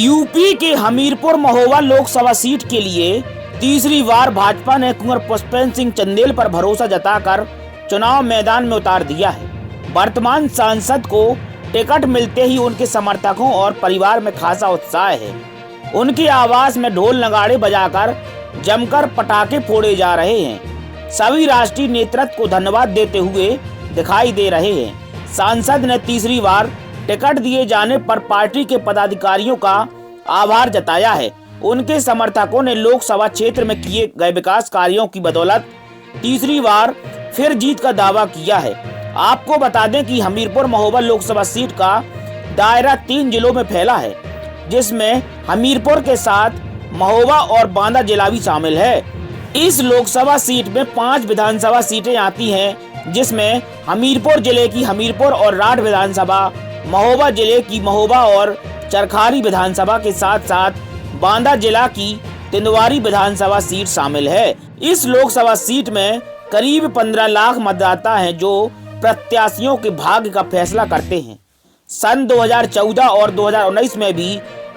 UP के Hamirpur Mahoba Lok Sabha seat के लिए तीसरी बार भाजपा ने कुंवर पुष्पेंद्र सिंह चंदेल पर भरोसा जताकर चुनाव मैदान में उतार दिया है। वर्तमान सांसद को टिकट मिलते ही उनके समर्थकों और परिवार में खासा उत्साह है। उनके आवास में ढोल नगाड़े बजाकर जमकर पटाखे फोड़े जा रहे हैं। सभी राष्ट्रीय नेतृत्व को धन्यवाद देते हुए दिखाई दे रहे हैं। सांसद ने तीसरी बार टिकट दिए जाने पर पार्टी के पदाधिकारियों का आभार जताया है। उनके समर्थकों ने लोकसभा क्षेत्र में किए गए विकास कार्यों की बदौलत तीसरी बार फिर जीत का दावा किया है। आपको बता दें कि हमीरपुर महोबा लोकसभा सीट का दायरा 3 जिलों में फैला है, जिसमें हमीरपुर के साथ महोबा और बांदा जिला भी शामिल है। इस लोकसभा सीट में 5 विधानसभा सीटें आती हैं, जिसमें हमीरपुर जिले की हमीरपुर और राठ विधानसभा, महोबा जिले की महोबा और चरखारी विधानसभा के साथ साथ बांदा जिला की तिंदवारी विधानसभा सीट शामिल है। इस लोकसभा सीट में करीब 15 लाख मतदाता हैं, जो प्रत्याशियों के भाग्य का फैसला करते हैं। सन 2014 और 2019 में भी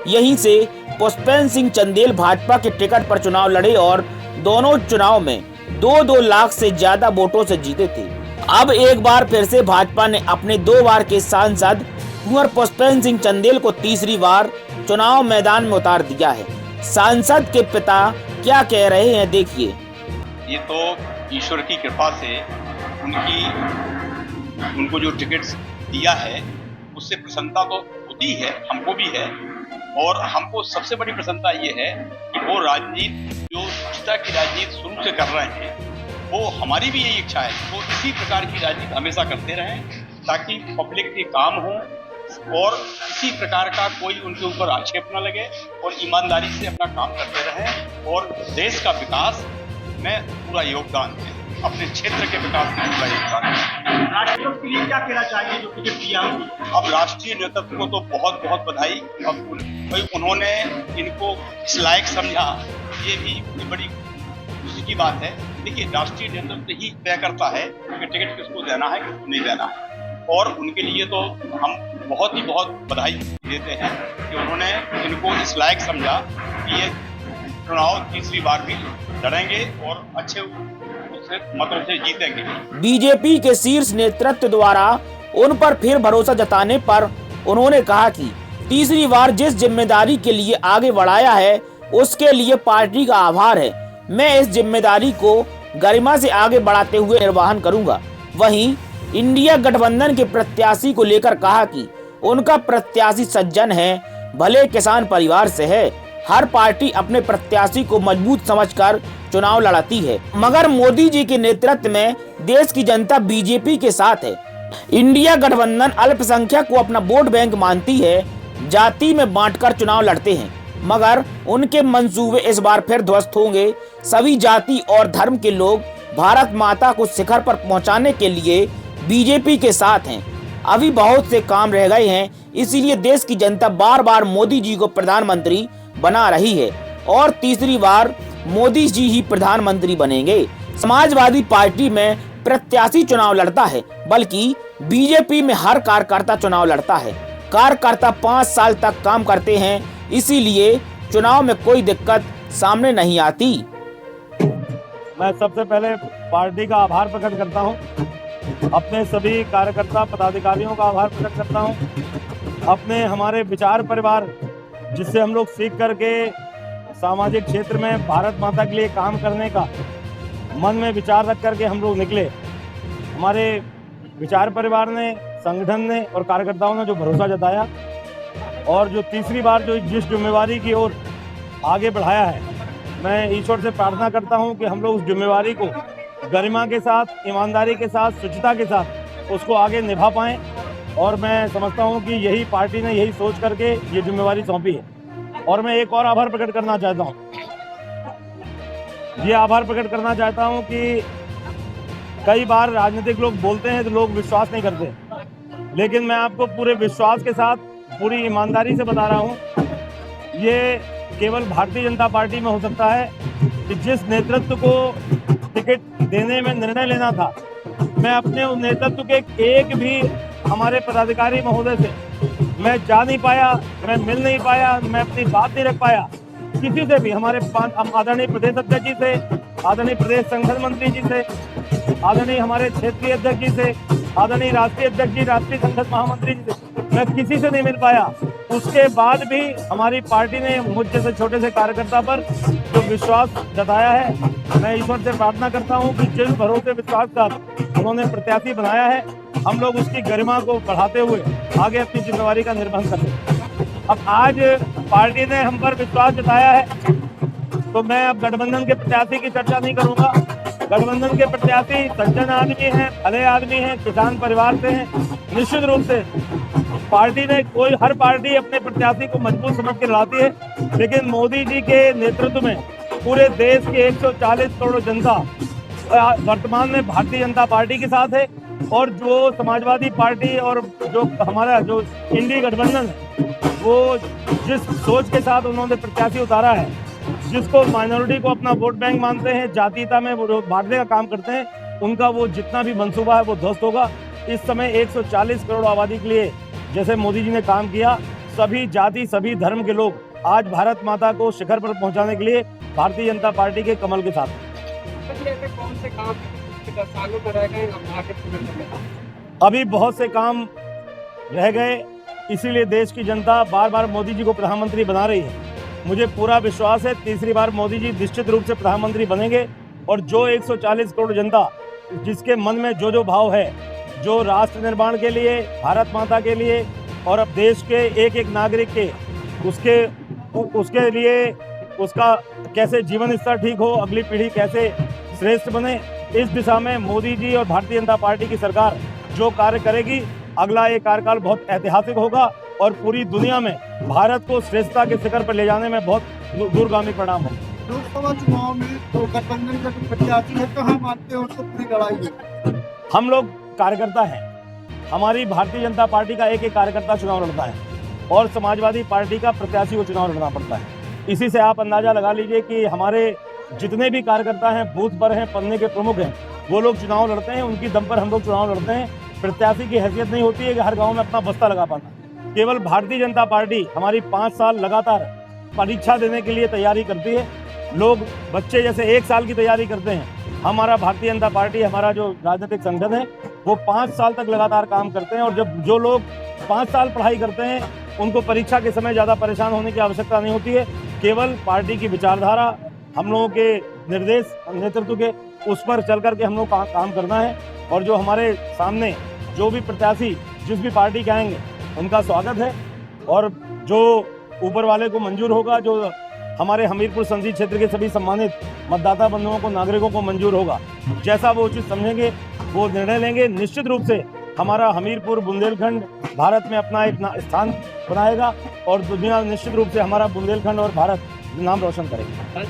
यहीं से पुष्पेंद्र सिंह चंदेल भाजपा के टिकट पर चुनाव लड़े और दोनों चुनाव में 2-2 लाख से ज्यादा वोटों से जीते थे। अब एक बार फिर से भाजपा ने अपने 2 बार के सांसद कुंवर पुष्पेंद्र सिंह चंदेल को तीसरी बार चुनाव मैदान में उतार दिया है। सांसद के पिता क्या कह रहे हैं, देखिए। ये तो ईश्वर की कृपा से उनको जो टिकट दिया है उससे प्रसन्नता तो होती है, हमको भी है। और हमको सबसे बड़ी प्रसन्नता ये है कि वो राजनीति जो स्वच्छता की राजनीति शुरू से कर रहे हैं, वो हमारी भी यही इच्छा है वो इसी प्रकार की राजनीति हमेशा करते रहें, ताकि पब्लिक के काम हो और इसी प्रकार का कोई उनके ऊपर आक्षेप न लगे और ईमानदारी से अपना काम करते रहें और देश का विकास में पूरा योगदान है, अपने क्षेत्र के विकास में पूरा योगदान है। राष्ट्रीय के लिए क्या कहना चाहिए जो टिकट दिया? अब राष्ट्रीय नेतृत्व को तो बहुत बहुत बधाई। अब उन्होंने इनको इस लायक समझा, ये भी बड़ी खुशी की बात है। देखिए, राष्ट्रीय नेतृत्व ही तय करता है कि टिकट किसको देना है, किसको नहीं देना है। और उनके लिए तो हम बहुत बधाई देते हैं कि उन्होंने इनको इस लायक समझा कि ये चुनाव तीसरी बार भी लड़ेंगे और अच्छे मतों से जीतेंगे। बीजेपी के शीर्ष नेतृत्व द्वारा उन पर फिर भरोसा जताने पर उन्होंने कहा कि तीसरी बार जिस जिम्मेदारी के लिए आगे बढ़ाया है उसके लिए पार्टी का आभार है। मैं इस जिम्मेदारी को गरिमा से आगे बढ़ाते हुए निर्वहन करूंगा। वहीं इंडिया गठबंधन के प्रत्याशी को लेकर कहा कि उनका प्रत्याशी सज्जन है, भले किसान परिवार से है। हर पार्टी अपने प्रत्याशी को मजबूत समझकर चुनाव लड़ती है, मगर मोदी जी के नेतृत्व में देश की जनता बीजेपी के साथ है। इंडिया गठबंधन अल्पसंख्यक को अपना वोट बैंक मानती है, जाति में बांटकर चुनाव लड़ते हैं, मगर उनके मंसूबे इस बार फिर ध्वस्त होंगे। सभी जाति और धर्म के लोग भारत माता को शिखर पर पहुंचाने के लिए बीजेपी के साथ हैं। अभी बहुत से काम रह गए हैं, इसीलिए देश की जनता बार बार मोदी जी को प्रधानमंत्री बना रही है और तीसरी बार मोदी जी ही प्रधानमंत्री बनेंगे। समाजवादी पार्टी में प्रत्याशी चुनाव लड़ता है, बल्कि बीजेपी में हर कार्यकर्ता चुनाव लड़ता है। कार्यकर्ता 5 साल तक काम करते हैं, इसीलिए चुनाव में कोई दिक्कत सामने नहीं आती। मैं सबसे पहले पार्टी का आभार प्रकट करता हूं, अपने सभी कार्यकर्ता पदाधिकारियों का आभार प्रकट करता हूं, अपने हमारे विचार परिवार जिससे हम लोग सीख करके सामाजिक क्षेत्र में भारत माता के लिए काम करने का मन में विचार रख करके हम लोग निकले। हमारे विचार परिवार ने, संगठन ने और कार्यकर्ताओं ने जो भरोसा जताया और जो तीसरी बार जो जिस जिम्मेवारी की ओर आगे बढ़ाया है, मैं ईश्वर से प्रार्थना करता हूं कि हम लोग उस जिम्मेवारी को गरिमा के साथ, ईमानदारी के साथ, स्वच्छता के साथ उसको आगे निभा पाएं। और मैं समझता हूं कि यही पार्टी ने यही सोच करके ये जिम्मेवारी सौंपी है। और मैं एक और आभार प्रकट करना चाहता हूं, ये आभार प्रकट करना चाहता हूं कि कई बार राजनीतिक लोग बोलते हैं तो लोग विश्वास नहीं करते, लेकिन मैं आपको पूरे विश्वास के साथ, पूरी ईमानदारी से बता रहा हूं, ये केवल भारतीय जनता पार्टी में हो सकता है कि जिस नेतृत्व को टिकट देने में निर्णय लेना था, मैं अपने उस नेतृत्व के एक भी हमारे पदाधिकारी महोदय से मैं जा नहीं पाया, मैं मिल नहीं पाया, मैं अपनी बात नहीं रख पाया किसी से भी। हमारे आदरणीय प्रदेश अध्यक्ष जी से, आदरणीय प्रदेश संगठन मंत्री जी से, आदरणीय हमारे क्षेत्रीय अध्यक्ष जी से, आदरणीय राष्ट्रीय अध्यक्ष जी, राष्ट्रीय संगठन महामंत्री जी से मैं किसी से नहीं मिल पाया। उसके बाद भी हमारी पार्टी ने मुझ जैसे छोटे से कार्यकर्ता पर जो विश्वास जताया है, मैं ईश्वर से प्रार्थना करता हूं कि जिस भरोसे विश्वास का उन्होंने प्रत्याशी बनाया है, हम लोग उसकी गरिमा को बढ़ाते हुए आगे अपनी जिम्मेवारी का निर्वहन करें। अब आज पार्टी ने हम पर विश्वास जताया है तो मैं अब गठबंधन के प्रत्याशी की चर्चा नहीं करूंगा। गठबंधन के प्रत्याशी सज्जन आदमी हैं, भले आदमी हैं, किसान परिवार से हैं। निश्चित रूप से पार्टी ने हर पार्टी अपने प्रत्याशी को मजबूत समझ के लड़ाती है, लेकिन मोदी जी के नेतृत्व में पूरे देश के 140 करोड़ जनता वर्तमान में भारतीय जनता पार्टी के साथ है। और जो समाजवादी पार्टी और जो हमारा जो इंडी गठबंधन है, वो जिस सोच के साथ उन्होंने प्रत्याशी उतारा है, जिसको माइनॉरिटी को अपना वोट बैंक मानते हैं, जातीयता में वो बांटने का काम करते हैं, उनका वो जितना भी मंसूबा है वो ध्वस्त होगा। इस समय 140 करोड़ आबादी के लिए जैसे मोदी जी ने काम किया, सभी जाति सभी धर्म के लोग आज भारत माता को शिखर पर पहुंचाने के लिए भारतीय जनता पार्टी के कमल के साथ। कौन से काम 10 सालों में रह गए अब आगे पूरे करने? अभी बहुत से काम रह गए, इसीलिए देश की जनता बार बार मोदी जी को प्रधानमंत्री बना रही है। मुझे पूरा विश्वास है तीसरी बार मोदी जी निश्चित रूप से प्रधानमंत्री बनेंगे। और जो 140 करोड़ जनता जिसके मन में जो भाव है, जो राष्ट्र निर्माण के लिए, भारत माता के लिए और अब देश के एक एक नागरिक के उसके लिए उसका कैसे जीवन स्तर ठीक हो, अगली पीढ़ी कैसे श्रेष्ठ बने, इस दिशा में मोदी जी और भारतीय जनता पार्टी की सरकार जो कार्य करेगी, अगला ये कार्यकाल बहुत ऐतिहासिक होगा और पूरी दुनिया में भारत को श्रेष्ठता के शिखर पर ले जाने में बहुत दूरगामी परिणाम होगा। लोकसभा चुनाव में तो गठबंधन का जो प्रत्याशी है, कहाँ मानते हैं उसको पूरी लड़ाई है? हम लोग कार्यकर्ता हैं, हमारी भारतीय जनता पार्टी का एक एक कार्यकर्ता चुनाव लड़ता है और समाजवादी पार्टी का प्रत्याशी को चुनाव लड़ना पड़ता है। इसी से आप अंदाजा लगा लीजिए कि हमारे जितने भी कार्यकर्ता हैं, बूथ पर हैं, पन्ने के प्रमुख हैं, वो लोग चुनाव लड़ते हैं, उनकी दम पर हम लोग चुनाव लड़ते हैं। प्रत्याशी की हैसियत नहीं होती है कि हर गांव में अपना बस्ता लगा पाना। केवल भारतीय जनता पार्टी हमारी 5 साल लगातार परीक्षा देने के लिए तैयारी करती है। लोग बच्चे जैसे 1 साल की तैयारी करते हैं, हमारा भारतीय जनता पार्टी, हमारा जो राजनीतिक संगठन है, वो 5 साल तक लगातार काम करते हैं। और जब जो लोग 5 साल पढ़ाई करते हैं, उनको परीक्षा के समय ज़्यादा परेशान होने की आवश्यकता नहीं होती है। केवल पार्टी की विचारधारा, हम लोगों के निर्देश नेतृत्व के, उस पर चल करके हम लोग काम करना है। और जो हमारे सामने जो भी प्रत्याशी जिस भी पार्टी के आएंगे, उनका स्वागत है। और जो ऊपर वाले को मंजूर होगा, जो हमारे हमीरपुर संसदीय क्षेत्र के सभी सम्मानित मतदाता बंधुओं को, नागरिकों को मंजूर होगा, जैसा वो उचित समझेंगे वो निर्णय लेंगे। निश्चित रूप से हमारा हमीरपुर बुंदेलखंड भारत में अपना एक स्थान बनाएगा और दुनिया निश्चित रूप से हमारा बुंदेलखंड और भारत नाम रोशन करेगा।